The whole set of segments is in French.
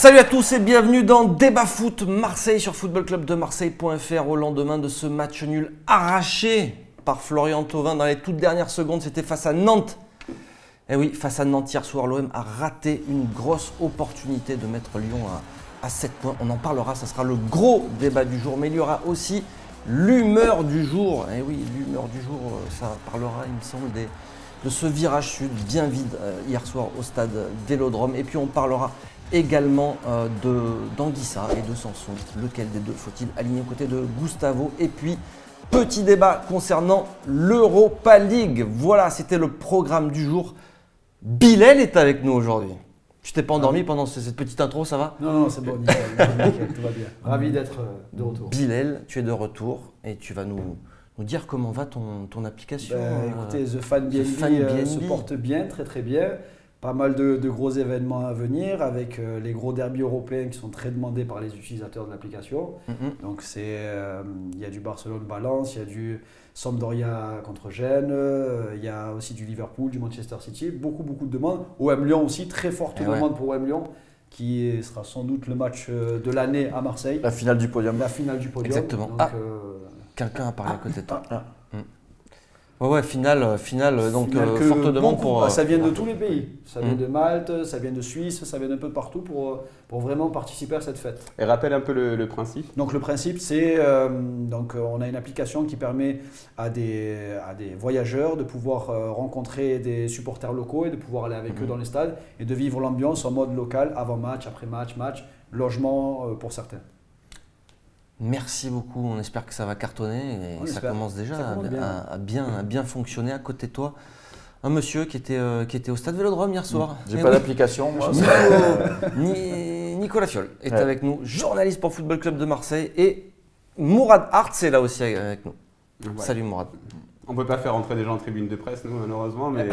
Salut à tous et bienvenue dans Débat Foot Marseille sur footballclubdemarseille.fr au lendemain de ce match nul arraché par Florian Thauvin dans les toutes dernières secondes. C'était face à Nantes. Et oui, face à Nantes hier soir, l'OM a raté une grosse opportunité de mettre Lyon à 7 points. On en parlera, ça sera le gros débat du jour. Mais il y aura aussi l'humeur du jour. Et oui, l'humeur du jour, ça parlera, il me semble, de ce virage sud bien vide hier soir au stade Vélodrome. Et puis on parlera également d'Anguissa et de Sanson. Lequel des deux faut-il aligner aux côtés de Gustavo? Et puis, petit débat concernant l'Europa League. Voilà, c'était le programme du jour. Bilal est avec nous aujourd'hui. Tu t'es pas endormi pendant cette petite intro, ça va? Non, c'est bon, nickel, tout va bien. Ravi d'être de retour. Bilal, tu es de retour et tu vas nous dire comment va ton application. Écoutez, The Fan BNB se porte bien, très bien. Pas mal de gros événements à venir avec les gros derbys européens qui sont très demandés par les utilisateurs de l'application. Donc il y a du Barcelone-Valence, il y a du Sampdoria contre Gênes, il y a aussi du Liverpool, du Manchester City. Beaucoup de demandes. OM Lyon aussi, très forte demande pour OM Lyon, qui sera sans doute le match de l'année à Marseille. La finale du podium. La finale du podium. Exactement. Donc, quelqu'un a parlé à côté de toi. Ouais, finale, donc forte demande pour... ça vient de tous les pays, ça vient de Malte, ça vient de Suisse, ça vient d'un peu partout pour vraiment participer à cette fête. Et rappelle un peu le principe. Donc le principe c'est, on a une application qui permet à des voyageurs de pouvoir rencontrer des supporters locaux et de pouvoir aller avec eux dans les stades et de vivre l'ambiance en mode local, avant match, après match, logement pour certains. Merci beaucoup, on espère que ça va cartonner et ça commence déjà à bien fonctionner. À côté de toi, un monsieur qui était au stade Vélodrome hier soir. J'ai pas d'application, moi. Nicolas Fiol est avec nous, journaliste pour Football Club de Marseille, et Mourad Arts est là aussi avec nous. Ouais. Salut Mourad. On ne peut pas faire rentrer des gens en tribune de presse, nous, malheureusement, mais...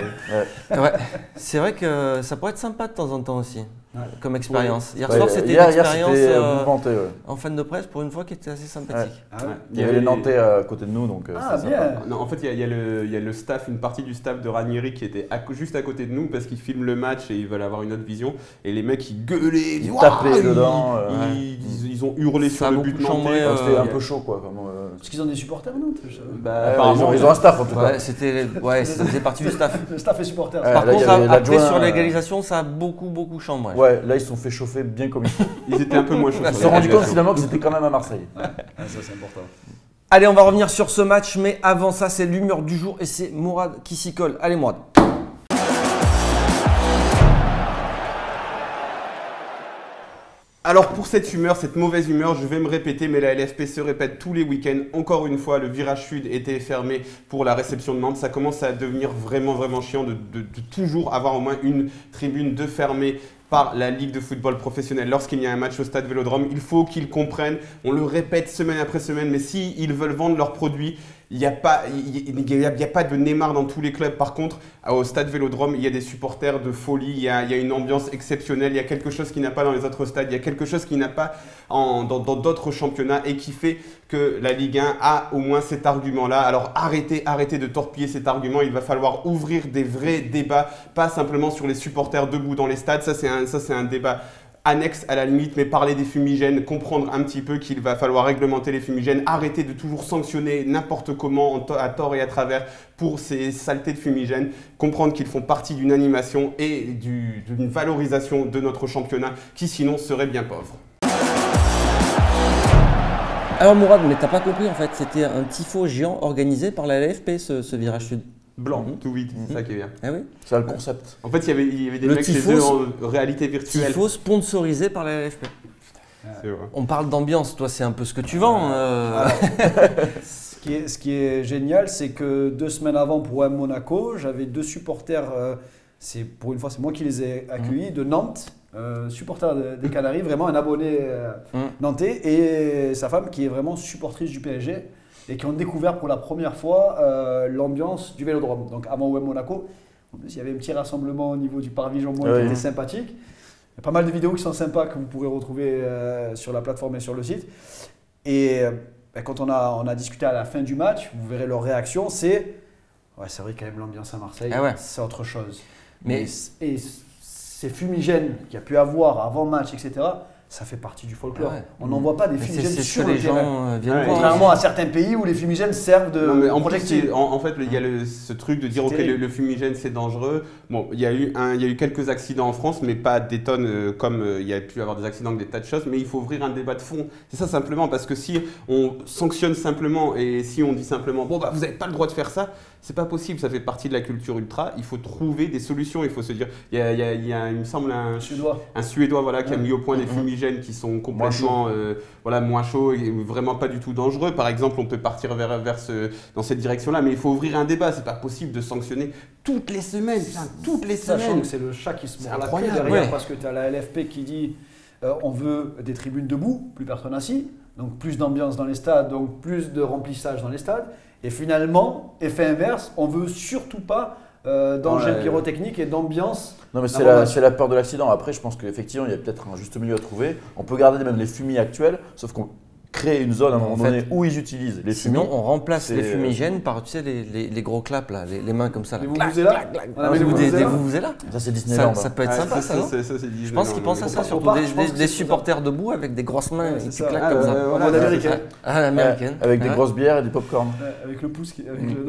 Ouais. C'est vrai que ça pourrait être sympa de temps en temps aussi, comme expérience. Hier soir, c'était une expérience en fan de presse, pour une fois, qui était assez sympathique. Il y avait les Nantais à côté de nous, donc c'est bien. Non, en fait, il y a le staff, une partie du staff de Ranieri qui était juste à côté de nous, parce qu'ils filment le match et ils veulent avoir une autre vision. Et les mecs, ils gueulaient, ils tapaient dedans. Ils ont hurlé sur le but nantais. C'était un peu chaud, quoi. Parce qu'ils ont des supporters Nantes. Ils ont un staff, en tout cas. Ça faisait partie du staff. Le staff est supporter. Par contre, après, sur l'égalisation, ça a beaucoup chambré. Ouais, là, ils se sont fait chauffer bien comme il faut. Ils étaient un peu moins chauds. Ils se sont rendus compte finalement qu'ils étaient quand même à Marseille. Ça, c'est important. Allez, on va revenir sur ce match, mais avant ça, c'est l'humeur du jour et c'est Mourad qui s'y colle. Allez, Mourad. Alors pour cette humeur, cette mauvaise humeur, je vais me répéter, mais la LFP se répète tous les week-ends. Encore une fois, le virage sud était fermé pour la réception de Nantes. Ça commence à devenir vraiment chiant de toujours avoir au moins une tribune de fermée par la Ligue de football professionnel lorsqu'il y a un match au stade Vélodrome. Il faut qu'ils comprennent, on le répète semaine après semaine, mais s'ils veulent vendre leurs produits, il n'y a pas de Neymar dans tous les clubs. Par contre, au stade Vélodrome, il y a des supporters de folie, il y a une ambiance exceptionnelle, il y a quelque chose qui n'a pas dans les autres stades, il y a quelque chose qui n'a pas dans d'autres championnats et qui fait que la Ligue 1 a au moins cet argument-là. Alors arrêtez de torpiller cet argument, il va falloir ouvrir des vrais débats, pas simplement sur les supporters debout dans les stades. Ça c'est un débat annexe à la limite, mais parler des fumigènes, comprendre un petit peu qu'il va falloir réglementer les fumigènes, arrêter de toujours sanctionner n'importe comment, à tort et à travers, pour ces saletés de fumigènes, comprendre qu'ils font partie d'une animation et d'une valorisation de notre championnat qui sinon serait bien pauvre. Alors Mourad, mais t'as pas compris en fait, c'était un tifo géant organisé par la LFP ce virage sud. Blanc, tout vide, c'est ça qui est bien. Ah oui. C'est le concept. En fait, il y avait des mecs chez eux en réalité virtuelle. Tifo sponsorisé par la LFP. C'est vrai. On parle d'ambiance, toi c'est un peu ce que tu vends. Ce qui est génial, c'est que 2 semaines avant pour OM Monaco, j'avais 2 supporters, pour une fois c'est moi qui les ai accueillis, de Nantes, supporter des Canaries, vraiment un abonné nantais, et sa femme qui est vraiment supportrice du PSG. Et qui ont découvert pour la première fois l'ambiance du Vélodrome. Donc avant OM Monaco, en plus il y avait un petit rassemblement au niveau du parvis Jean-Mouin qui était sympathique. Il y a pas mal de vidéos qui sont sympas que vous pourrez retrouver sur la plateforme et sur le site. Et quand on a discuté à la fin du match, vous verrez leur réaction, c'est vrai quand même l'ambiance à Marseille, c'est autre chose. Mais ces fumigènes qu'il y a pu avoir avant match, etc., ça fait partie du folklore. Ouais. On n'envoie pas des Mais fumigènes c'est sur ce que le les terrain. gens viennent Ouais. voir. Contrairement à certains pays où les fumigènes servent de Non, mais en plus, projectiles. en fait, il y a ce truc de dire C'est ok, terrible. le fumigène c'est dangereux. Bon, il y a eu quelques accidents en France, mais pas des tonnes comme il y a pu avoir des accidents avec des tas de choses. Mais il faut ouvrir un débat de fond. C'est ça simplement, parce que si on sanctionne simplement et si on dit simplement bon bah vous n'avez pas le droit de faire ça, c'est pas possible. Ça fait partie de la culture ultra. Il faut trouver des solutions. Il faut se dire il y a il me semble un Suédois voilà qui a mis au point des fumigènes qui sont complètement moins chauds et vraiment pas du tout dangereux. Par exemple, on peut partir dans cette direction-là, mais il faut ouvrir un débat. C'est pas possible de sanctionner toutes les semaines, toutes les Sachant semaines. que c'est le chat qui se C'est mord la queue incroyable, derrière, ouais. parce que tu as la LFP qui dit on veut des tribunes debout, plus personne assis, donc plus d'ambiance dans les stades, donc plus de remplissage dans les stades. Et finalement, effet inverse, on veut surtout pas d'engins pyrotechniques et d'ambiance. Non, mais avant match. c'est la peur de l'accident. Après, je pense qu'effectivement, il y a peut-être un juste milieu à trouver. On peut garder même les fumis actuels, sauf qu'on crée une zone à un moment donné où ils utilisent les fumis. Sinon, on remplace c'est- les fumigènes par tu sais, les gros claps, là, les mains comme ça. Là. Les Clac, vuvuzelas. clac, clac. On a mis les Des vuvuzelas. vuvuzelas. Ça, c'est Disneyland. Ça peut être Ouais, sympa, ça, non Je pense qu'ils pensent à ça, Au surtout parc, je pense que des c'est supporters debout avec des grosses mains Ouais, et c'est qui ça. claquent Ah, comme ça. en mode américain. Ah, l'américaine. Avec des Hein. grosses bières et des pop-corn. Avec le pouce.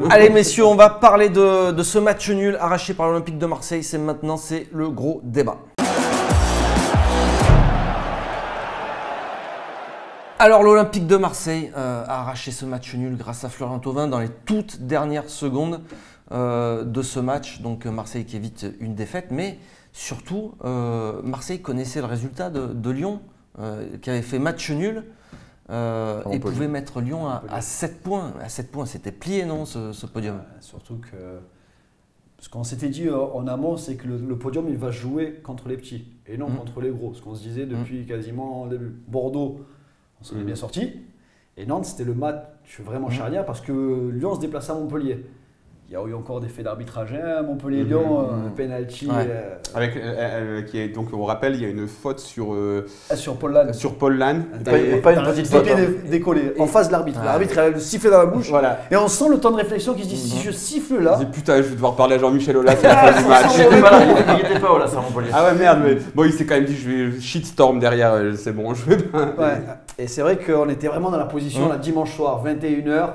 Allez messieurs, on va parler de ce match nul arraché par l'Olympique de Marseille. C'est maintenant, c'est le gros débat. Alors l'Olympique de Marseille a arraché ce match nul grâce à Florian Thauvin dans les toutes dernières secondes de ce match. Donc Marseille qui évite une défaite, mais surtout Marseille connaissait le résultat de Lyon qui avait fait match nul et pouvait mettre Lyon à 7 points. À 7 points, c'était plié non ce podium. Surtout que ce qu'on s'était dit en amont, c'est que le podium il va jouer contre les petits et non contre les gros. Ce qu'on se disait depuis quasiment le début. Bordeaux, on s'en est bien sorti. Et Nantes, c'était le match vraiment charnière parce que Lyon se déplaçait à Montpellier. Il y a eu encore des faits d'arbitrage, hein, Montpellier-Lyon, penalty. Donc on rappelle, il y a une faute sur Sur Paul Lannes. Pas une petite faute. Décollé en face de l'arbitre. L'arbitre a le sifflet dans la bouche. Voilà. Et on sent le temps de réflexion qui se dit si je siffle là. Je dis putain, je vais devoir parler à Jean-Michel Aulas à la fin du match. Il était pas là, il était pas là, ça Montpellier. Ah ouais merde, mais bon il s'est quand même dit je vais shitstorm derrière, c'est bon, je vais pas. Ouais. Et c'est vrai qu'on était vraiment dans la position là, dimanche soir, 21h,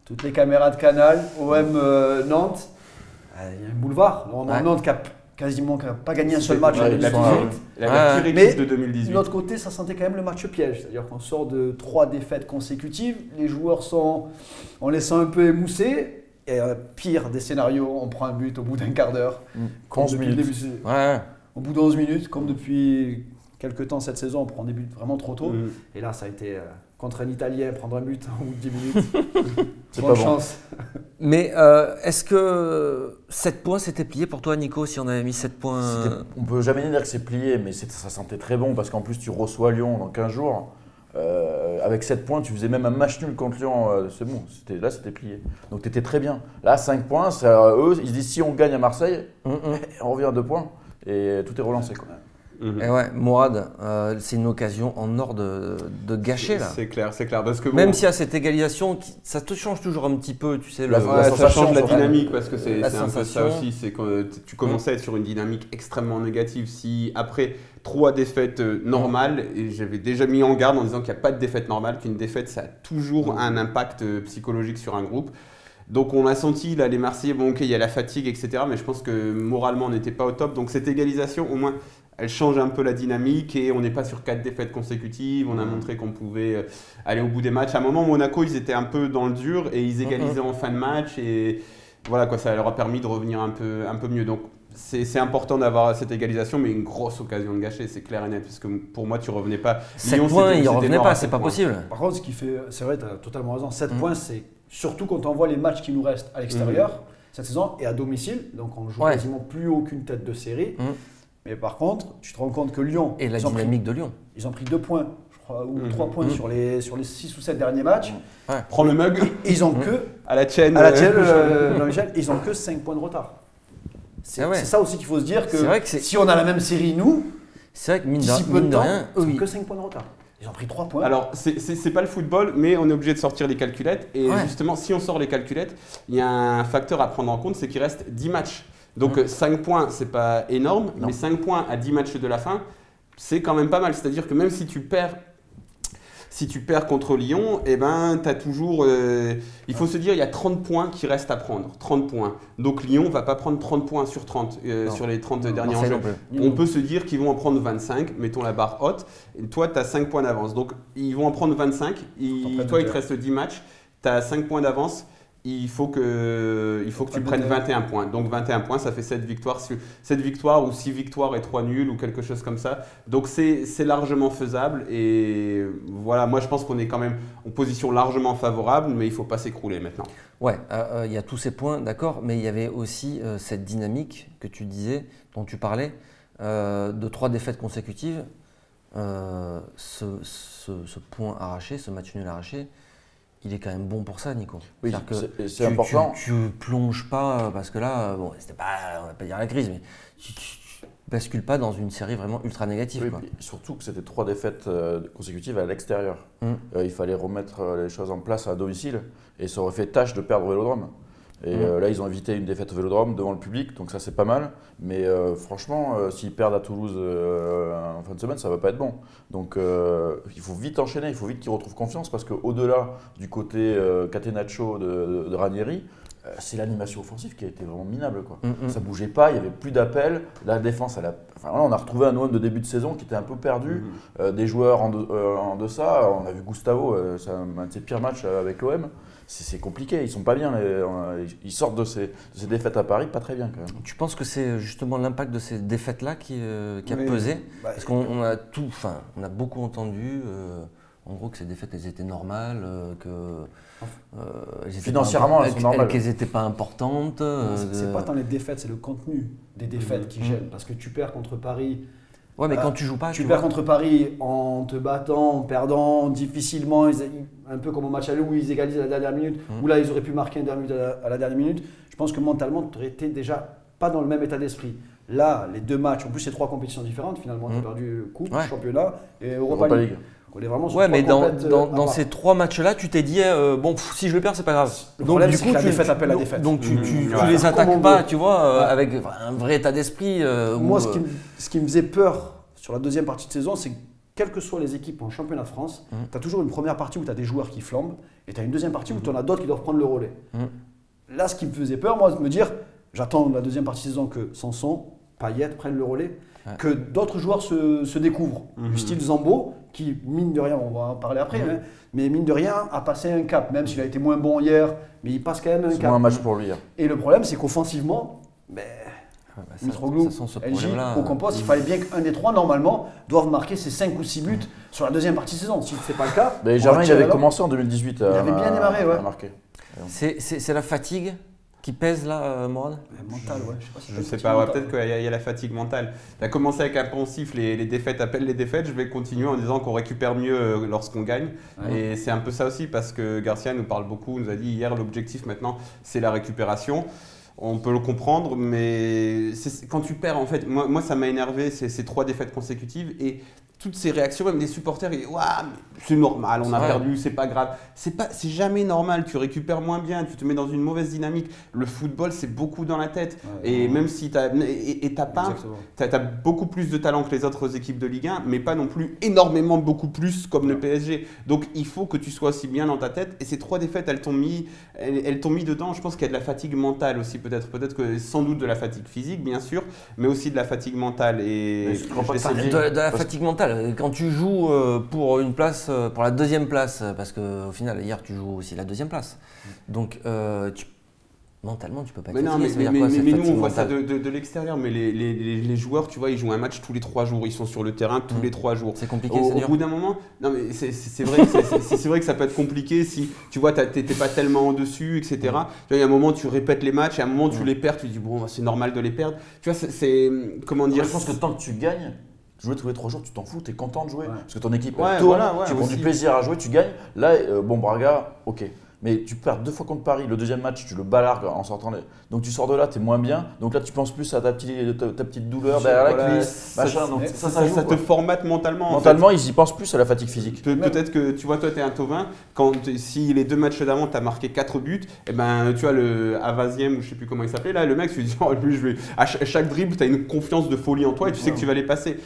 toutes les caméras de Canal, OM Nantes. Il y a un boulevard. Normalement, Nantes qui a quasiment pas gagné un seul match en Ouais, 2018. La pire Mais équipe de 2018. de l'autre côté, ça sentait quand même le match piège. C'est-à-dire qu'on sort de 3 défaites consécutives. Les joueurs sont en laissant un peu émousser. Et pire des scénarios, on prend un but au bout d'un quart d'heure. 11 minutes. Ouais. Au bout de 11 minutes, comme depuis quelques temps cette saison, on prend des buts vraiment trop tôt. Et là, ça a été contre un Italien, prendre un but au bout de 10 minutes. C'est Bonne pas bon. chance. Mais est-ce que 7 points c'était plié pour toi Nico si on avait mis 7 points On peut jamais dire que c'est plié, mais ça sentait très bon parce qu'en plus tu reçois Lyon dans 15 jours. Avec 7 points, tu faisais même un match nul contre Lyon, c'est bon, là c'était plié. Donc tu étais très bien. Là, 5 points, eux, ils se disent si on gagne à Marseille, on revient à 2 points et tout est relancé. Quoi. Et ouais, Mourad, c'est une occasion en or de gâcher là. C'est clair, parce que Même bon, s'il y a cette égalisation, ça te change toujours un petit peu, tu sais. La- le- la ça sensation, change la surtout. dynamique parce que c'est La un peu ça sensation. aussi, c'est que tu commençais à être sur une dynamique extrêmement négative. Si après 3 défaites normales, et j'avais déjà mis en garde en disant qu'il n'y a pas de défaite normale, qu'une défaite ça a toujours un impact psychologique sur un groupe. Donc on a senti là les Marseillais, bon ok il y a la fatigue etc, mais je pense que moralement on n'était pas au top. Donc cette égalisation au moins elle change un peu la dynamique et on n'est pas sur 4 défaites consécutives. On a montré qu'on pouvait aller au bout des matchs. À un moment Monaco ils étaient un peu dans le dur et ils égalisaient en fin de match et voilà quoi, ça leur a permis de revenir un peu mieux. Donc c'est important d'avoir cette égalisation, mais une grosse occasion de gâcher, c'est clair et net, parce que pour moi tu revenais pas. 7 Lyon, points, c'était il revenait mort pas, à c'est 7 pas points. possible. Par contre, ce qui fait, c'est vrai, tu as totalement raison. 7 points, c'est surtout quand on voit les matchs qui nous restent à l'extérieur cette saison et à domicile. Donc on joue quasiment plus aucune tête de série. Mais par contre, tu te rends compte que Lyon. Et la ils ont dynamique de Lyon. Ils ont pris 2 points, je crois, ou 3 points sur les 6 ou 7 derniers matchs. Prends le mug Et ils ont que. à la chaîne. À la tienne, Jean-Michel, ils ont que 5 points de retard. C'est Ah ouais. c'est ça aussi qu'il faut se dire que C'est vrai que c'est- si on a la même série, nous, C'est vrai que mine d'ici peu mine de de temps, rien, ils eux, ont que 5 points de retard. Ils ont pris 3 points. Alors, c'est pas le football, mais on est obligé de sortir les calculettes. Et Ouais. justement, si on sort les calculettes, il y a un facteur à prendre en compte, c'est qu'il reste 10 matchs. Donc 5 points, c'est pas énorme, mais 5 points à 10 matchs de la fin, c'est quand même pas mal. C'est-à-dire que même si tu perds contre Lyon, eh ben, t'as toujours. Il faut se dire, il y a 30 points qui restent à prendre. 30 points. Donc Lyon ne va pas prendre 30 points sur 30 sur les 30 derniers enjeux. On peut se dire qu'ils vont en prendre 25, mettons la barre haute. Et toi, tu as 5 points d'avance. Donc ils vont en prendre 25. Toi, il te reste 10 matchs. Tu as 5 points d'avance. Il faut que tu prennes 21 points. Donc 21 points, ça fait 7 victoires ou 6 victoires et 3 nuls ou quelque chose comme ça. Donc c'est largement faisable. Et voilà, moi je pense qu'on est quand même en position largement favorable, mais il ne faut pas s'écrouler maintenant. Ouais, il y a tous ces points, d'accord, mais il y avait aussi cette dynamique que tu disais, dont tu parlais, de 3 défaites consécutives. Ce point arraché, ce match nul arraché, il est quand même bon pour ça, Nico. Oui, c'est important. Tu plonges pas, parce que là, bon, c'était pas, on va pas dire la crise, mais tu bascules pas dans une série vraiment ultra négative. Oui, quoi. surtout que c'était 3 défaites consécutives à l'extérieur. Il fallait remettre les choses en place à domicile et ça aurait fait tâche de perdre au Vélodrome. Et là, ils ont évité une défaite au Vélodrome devant le public, donc ça c'est pas mal. Mais franchement, s'ils perdent à Toulouse en fin de semaine, ça va pas être bon. Donc il faut vite enchaîner, il faut vite qu'ils retrouvent confiance parce qu'au-delà du côté catenaccio de Ranieri, c'est l'animation offensive qui a été vraiment minable. Quoi. Ça bougeait pas, il n'y avait plus d'appels. La défense, enfin, là, on a retrouvé un OM de début de saison qui était un peu perdu. Des joueurs en deçà, on a vu Gustavo, c'est un de ses pires matchs avec l'OM. C'est compliqué, ils sont pas bien, ils sortent de ces défaites à Paris pas très bien quand même. Tu penses que c'est justement l'impact de ces défaites-là qui a pesé? Parce qu'on a on a beaucoup entendu en gros que ces défaites elles étaient normales, financièrement elles sont normales. Qu'elles n'étaient pas importantes. C'est pas tant les défaites, c'est le contenu des défaites qui gêne. Parce que tu perds contre Paris. Ouais, mais quand tu joues pas, tu perds contre Paris en te battant, en perdant difficilement, un peu comme au match aller où ils égalisent à la dernière minute, où là ils auraient pu marquer à la dernière minute. Je pense que mentalement, tu aurais été déjà pas dans le même état d'esprit. Là, les 2 matchs, en plus c'est 3 compétitions différentes finalement, tu as perdu Coupe, Championnat et Europa League. On est vraiment sur mais dans ces 3 matchs-là, tu t'es dit, bon, si je le perds, c'est pas grave. Le problème, c'est que la défaite appelle la défaite. Donc tu les attaques pas, tu vois, avec un vrai état d'esprit. Moi, ce qui me faisait peur sur la deuxième partie de saison, c'est que quelles que soient les équipes en championnat de France, tu as toujours une première partie où tu as des joueurs qui flambent et tu as une deuxième partie où tu en as d'autres qui doivent prendre le relais. Là, ce qui me faisait peur, moi, de me dire, j'attends la deuxième partie de saison que Sanson, Payet prennent le relais, que d'autres joueurs se découvrent. Du style Zambo, qui, mine de rien, on va en parler après, mais mine de rien, a passé un cap, même s'il a été moins bon hier, mais il passe quand même un cap. C'est moins un match pour lui. Et le problème, c'est qu'offensivement, Mitroglou, LJ, Ocampos, il fallait bien qu'un des 3, normalement, doivent marquer ses 5 ou 6 buts sur la deuxième partie de saison. Si ce n'est pas le cas… Mais Germain, il avait commencé en 2018 il avait bien démarré, à marquer. C'est la fatigue qui pèse là, Morad? Mental, ouais. Je sais pas, peut-être qu'il y a la fatigue mentale. Tu as commencé avec un poncif, les défaites appellent les défaites. Je vais continuer en disant qu'on récupère mieux lorsqu'on gagne. Et c'est un peu ça aussi parce que Garcia nous parle beaucoup, nous a dit hier l'objectif maintenant c'est la récupération. On peut le comprendre, mais quand tu perds, en fait, moi ça m'a énervé ces 3 défaites consécutives et toutes ces réactions, même des supporters, ils disent waouh, c'est normal, on a perdu, c'est pas grave. C'est jamais normal, tu récupères moins bien, tu te mets dans une mauvaise dynamique. Le football, c'est beaucoup dans la tête. Et même si t'as beaucoup plus de talent que les autres équipes de Ligue 1, mais pas non plus énormément beaucoup plus comme le PSG. Donc il faut que tu sois aussi bien dans ta tête. Et ces 3 défaites, elles t'ont mis dedans. Je pense qu'il y a de la fatigue mentale aussi, peut-être que sans doute de la fatigue physique, bien sûr, mais aussi de la fatigue mentale. Et de la fatigue mentale. Quand tu joues pour une place, pour la deuxième place, parce qu'au final, hier, tu joues aussi la deuxième place. Donc, mentalement, tu peux pas être fatigué. Mais nous, on voit ça de l'extérieur. Mais les joueurs, tu vois, ils jouent un match tous les 3 jours. Ils sont sur le terrain tous les 3 jours. C'est compliqué, au bout d'un moment, non, mais c'est vrai que ça peut être compliqué si, tu vois, t'étais pas tellement au-dessus, etc. Tu vois, il y a un moment, tu répètes les matchs. Et à un moment, tu les perds. Tu dis, bon, c'est normal de les perdre. Tu vois, comment dire… Je pense que tant que tu gagnes… Jouer tous les 3 jours, tu t'en fous, tu es content de jouer. Parce que ton équipe tourne, tu prends du plaisir à jouer, tu gagnes. Là, Braga, ok. Mais tu perds 2 fois contre Paris. Le deuxième match, tu le balargues en sortant. Donc tu sors de là, tu es moins bien. Donc là, tu penses plus à ta petite douleur derrière la cuisse, machin. Donc ça joue, te formate mentalement. Mentalement, ils y pensent plus à la fatigue physique. Peut-être que tu vois, toi, tu es un Tovin. Si les 2 matchs d'avant, tu as marqué 4 buts, et ben tu vois, le Avaziem, ou je sais plus comment il s'appelait, là, le mec, tu lui dis, oh, lui, à chaque dribble, tu as une confiance de folie en toi et tu sais que tu vas les passer.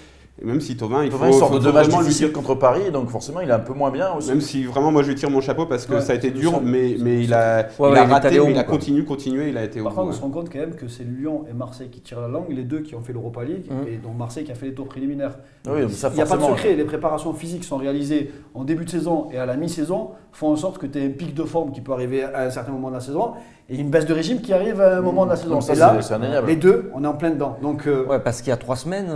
Et même si Tovin, il sort de 2 matchs vraiment difficiles contre Paris, donc forcément il est un peu moins bien aussi. Même si vraiment moi je lui tire mon chapeau parce que ça a été dur, mais il a il raté, mais il a continué, il a été au bout. Par contre, on se rend compte quand même que c'est Lyon et Marseille qui tirent la langue, les deux qui ont fait l'Europa League, et dont Marseille qui a fait les tours préliminaires. Oui, ça, il n'y a pas de secret, les préparations physiques sont réalisées en début de saison et à la mi-saison, font en sorte que tu aies un pic de forme qui peut arriver à un certain moment de la saison et une baisse de régime qui arrive à un moment de la saison. Ça, et là, c'est indéniable. les deux, on est en plein dedans. Donc, ouais, parce qu'il y a 3 semaines,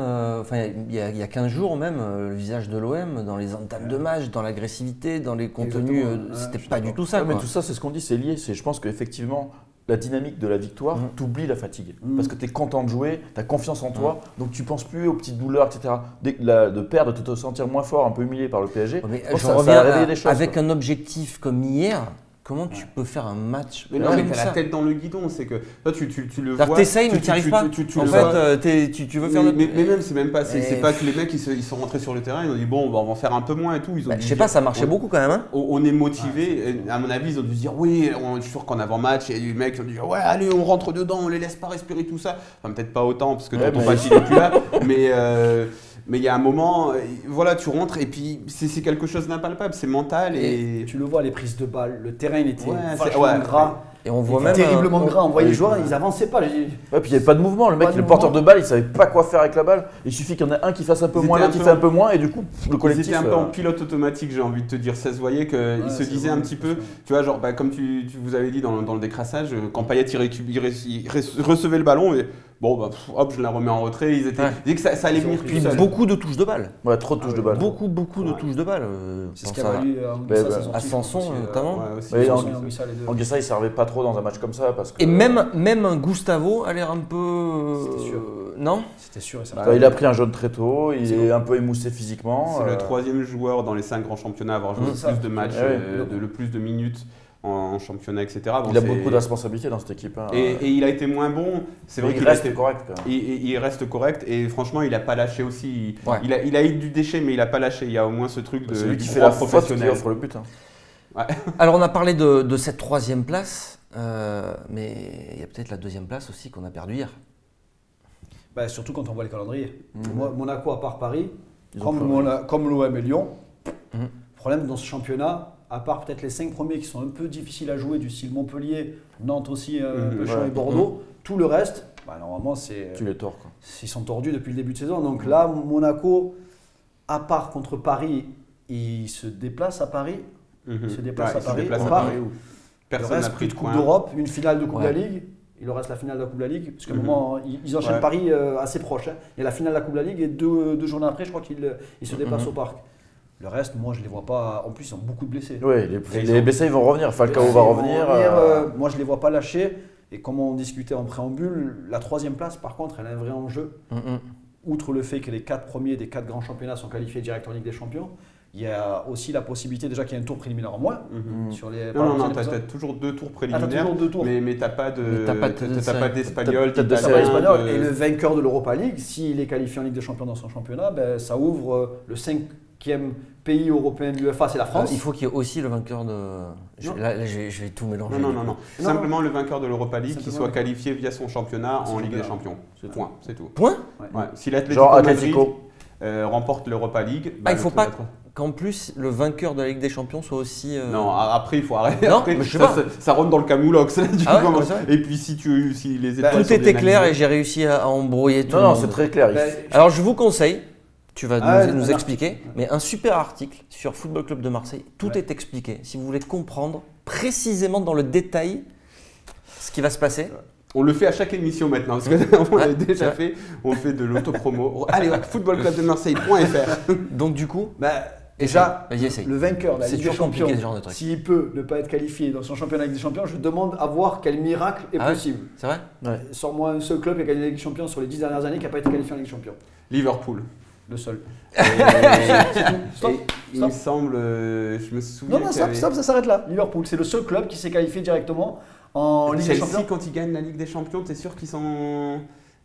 il y a 15 jours même, le visage de l'OM, dans les entames de match, dans l'agressivité, dans les contenus, c'était pas du tout ça. Mais tout ça, c'est ce qu'on dit, c'est lié. Je pense qu'effectivement, la dynamique de la victoire, t'oublies la fatigue. Parce que tu es content de jouer, tu as confiance en toi, donc tu penses plus aux petites douleurs, etc. De perdre, de te sentir moins fort, un peu humilié par le PSG, mais ça a réveillé des choses. Avec un objectif comme hier, comment tu peux faire un match? Mais non, mais t'as la tête dans le guidon, c'est que toi tu le vois. T'essayes, mais tu n'y arrives pas. En fait, tu veux faire le. Mais même, c'est même pas. C'est pas que les mecs ils sont rentrés sur le terrain, ils ont dit bon, on va en faire un peu moins et tout. Je sais pas, ça marchait beaucoup quand même. Hein. On est motivé. À mon avis, ils ont dû se dire oui, je suis sûr qu'en avant-match, et les mecs ils ont dit ouais, allez, on rentre dedans, on les laisse pas respirer tout ça. Enfin, peut-être pas autant parce que ton match il est plus là, mais il y a un moment, voilà, tu rentres et puis c'est quelque chose d'impalpable, c'est mental et tu le vois, les prises de balles, le terrain il était vachement gras. Et on voit même terriblement gras, on voyait les joueurs, ils avançaient pas. Ouais, puis il n'y avait pas de mouvement, le mec, le porteur de balle, il savait pas quoi faire avec la balle. Il suffit qu'il y en ait un qui fasse un peu moins, l'autre qui fait un peu moins et du coup, le collectif. C'était un peu en pilote automatique, j'ai envie de te dire. Ça se voyait qu'il se disait un petit peu, tu vois, genre, comme tu vous avez dit dans le décrassage, quand Payet il recevait le ballon, et bon, hop, je la remets en retrait. Ils disaient que ça allait venir. Puis beaucoup de touches de balle. Ouais, trop de touches de balle. Beaucoup de touches de balle. C'est ce qu'a valu à Sanson notamment. Anguissa, il servait pas trop dans un match comme ça. Parce que... Et même un Gustavo a l'air un peu. C'était sûr. Non ? C'était sûr et certain. Il a pris un jaune très tôt, il est un peu émoussé physiquement. C'est le 3e joueur dans les 5 grands championnats à avoir joué le plus de matchs, le plus de minutes en championnat, etc. Bon, il a beaucoup de responsabilités dans cette équipe. Hein. Et il a été moins bon. C'est vrai qu'il reste correct. Quand même. Il reste correct et franchement, il n'a pas lâché aussi. Il a eu du déchet, mais il n'a pas lâché. Il y a au moins ce truc de celui qui fait la professionnel. Qui offre le but. Hein. Ouais. Alors on a parlé de cette 3e place, mais il y a peut-être la 2e place aussi qu'on a perdue hier. Bah, surtout quand on voit les calendriers. Monaco à part Paris, comme l'OM et Lyon, problème dans ce championnat, à part peut-être les 5 premiers qui sont un peu difficiles à jouer, du style Montpellier, Nantes aussi, Peugeot et Bordeaux, tout le reste, normalement tu les tords. Ils sont tordus depuis le début de saison. Donc là, Monaco, à part contre Paris, il se déplace à Paris. Il se déplace à Paris. Personne n'a pris de Coupe d'Europe, une finale de Coupe de la Ligue. Il leur reste la finale de la Coupe de la Ligue, parce qu'à un moment, ils enchaînent Paris assez proche. Il y a la finale de la Coupe de la Ligue et deux journées après, je crois qu'ils se déplacent au parc. Le reste, moi, je ne les vois pas. En plus, ils ont beaucoup de blessés. Oui, les blessés, ils vont revenir. Falcao va revenir. Moi, je ne les vois pas lâcher. Et comme on discutait en préambule, la 3e place, par contre, elle a un vrai enjeu. Outre le fait que les 4 premiers des 4 grands championnats sont qualifiés direct en Ligue des Champions, il y a aussi la possibilité déjà qu'il y ait un tour préliminaire en moins. Sur les non, tu as toujours 2 tours préliminaires, mais tu n'as pas d'Espagnol. Et le vainqueur de l'Europa League, s'il est qualifié en Ligue des Champions dans son championnat, ça ouvre le 5e pays européen de l'UEFA, c'est la France. Il faut qu'il y ait aussi le vainqueur de... Là, je vais tout mélanger. Non. Simplement le vainqueur de l'Europa League qui soit qualifié via son championnat en Ligue des Champions. Point, c'est tout. Point ? Si l'Atlético remporte l'Europa League... il ne faut pas qu'en plus le vainqueur de la Ligue des Champions soit aussi... Non, après il faut arrêter. Non, après, ça rentre dans le camoulox. Et puis si les étoiles tout était clair et j'ai réussi à embrouiller tout. Non, c'est très clair. Alors je vous conseille, tu vas nous expliquer, mais un super article sur Football Club de Marseille, tout est expliqué. Si vous voulez comprendre précisément dans le détail ce qui va se passer. On le fait à chaque émission maintenant, parce qu'on l'a déjà fait, on fait de l'autopromo. Allez, footballclubdemarseille.fr. Donc du coup, déjà, le vainqueur de la Ligue des Champions, de s'il peut ne pas être qualifié dans son championnat Ligue des Champions, je demande à voir quel miracle est possible. C'est vrai ? Sors-moi un seul club qui a gagné la Ligue des Champions sur les 10 dernières années qui n'a pas été qualifié en Ligue des Champions. Liverpool. Le seul. Et il me Stop. semble, je me souviens. Non, qu'il y avait- ça s'arrête là. Liverpool, c'est le seul club qui s'est qualifié directement en Ligue des Chelsea, Champions. quand ils gagnent la Ligue des Champions, t'es sûr qu'ils sont.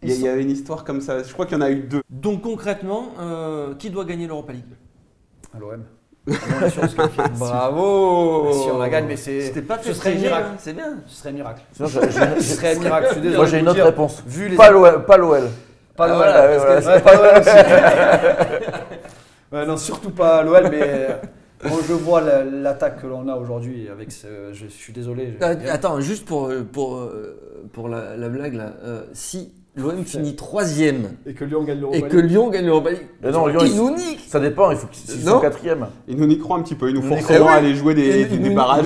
Ils Il y avait une histoire comme ça. Je crois qu'il y en a eu 2. Donc concrètement, qui doit gagner l'Europa League? À l'OM. On est sûr de se qualifier. Bravo. Si on la gagne, mais C'était pas fait ce serait exprès, miracle. hein, c'est bien. Ce serait un miracle. Sinon, Ce serait un miracle. Je suis désolé moi, j'ai de une vous autre dire, réponse. Vu les Pas l'OL. Pas l'OL. Pas l'OL. Ah, ouais, parce que- voilà, ouais, pas l'OL aussi. Ouais, non, surtout pas l'OL, mais quand je vois l'attaque que l'on a aujourd'hui, avec je suis désolé. Attends, juste pour la blague là, si l'OM finit 3e Et que Lyon gagne et l'Europa que League. Lyon gagne l'Europa League, Mais non, Lyon, ils nous niquent. Ça dépend, il faut qu'ils Non. soient 4e. Ils nous y croient un petit peu. Ils nous Nous y forceront croient. à aller jouer des barrages.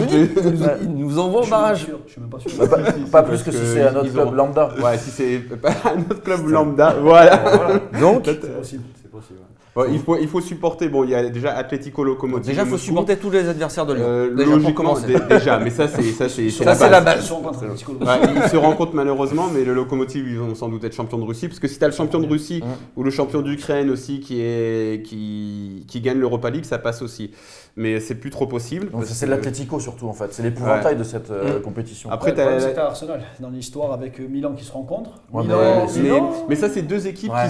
Ils nous envoient au barrage. Je suis même pas sûr. Bah, pas plus que si c'est un autre ils club ont- lambda. Ouais, si c'est pas un autre club lambda. Voilà. Donc, C'est possible. C'est possible. Ouais, il faut supporter. Bon, il y a déjà Atlético Locomotive. déjà, il de faut Moscou. supporter tous les adversaires de Lyon. Déjà, pour Logiquement, commencer. déjà, mais ça, c'est Ça, la c'est base. la base. Ils sont contre Atlético. Ouais, ils se rencontrent malheureusement, mais le Locomotive, ils vont sans doute être champion de Russie. Parce que si tu as le champion de Russie ou le champion d'Ukraine aussi qui gagne l'Europa League, ça passe aussi. Mais c'est plus trop possible. Donc, parce c'est que- l'Atlético surtout en fait. C'est l'épouvantail de cette compétition. Après, Après, t'as- c'était Arsenal dans l'histoire avec Milan qui se rencontrent. Ouais, mais ça, c'est deux équipes Ouais.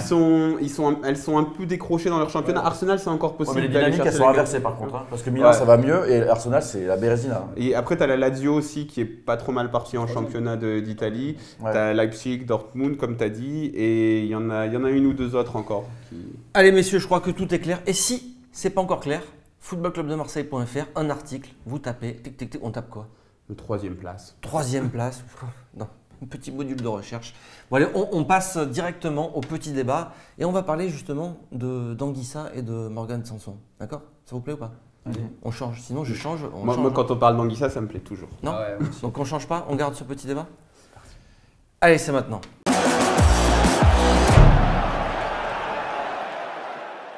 elles sont un peu décrochées dans leur championnat. Arsenal, c'est encore Ouais, possible. mais les d'aller dynamiques elles chercher sont la inversées par contre. Hein, parce que Milan Ouais. ça va mieux et Arsenal c'est la Bérésina. Et après, tu as la Lazio aussi qui est pas trop mal partie en championnat d'Italie. Ouais. Tu as Leipzig, Dortmund, comme tu as dit. Et il y en a une ou deux autres encore. Allez messieurs, je crois que tout est clair. Et si c'est pas encore clair, footballclubdemarseille.fr, un article, vous tapez, tic tic tic, on tape quoi? Le 3e place. 3e place. Non, un petit module de recherche. Bon allez, on passe directement au petit débat et on va parler justement d'Anguissa et de Morgan Sanson. D'accord? Ça vous plaît ou pas? On change, sinon je change. Moi, quand on parle d'Anguissa, ça me plaît toujours. Non. Ah ouais, aussi. Donc on change pas, on garde ce petit débat. Allez, c'est maintenant.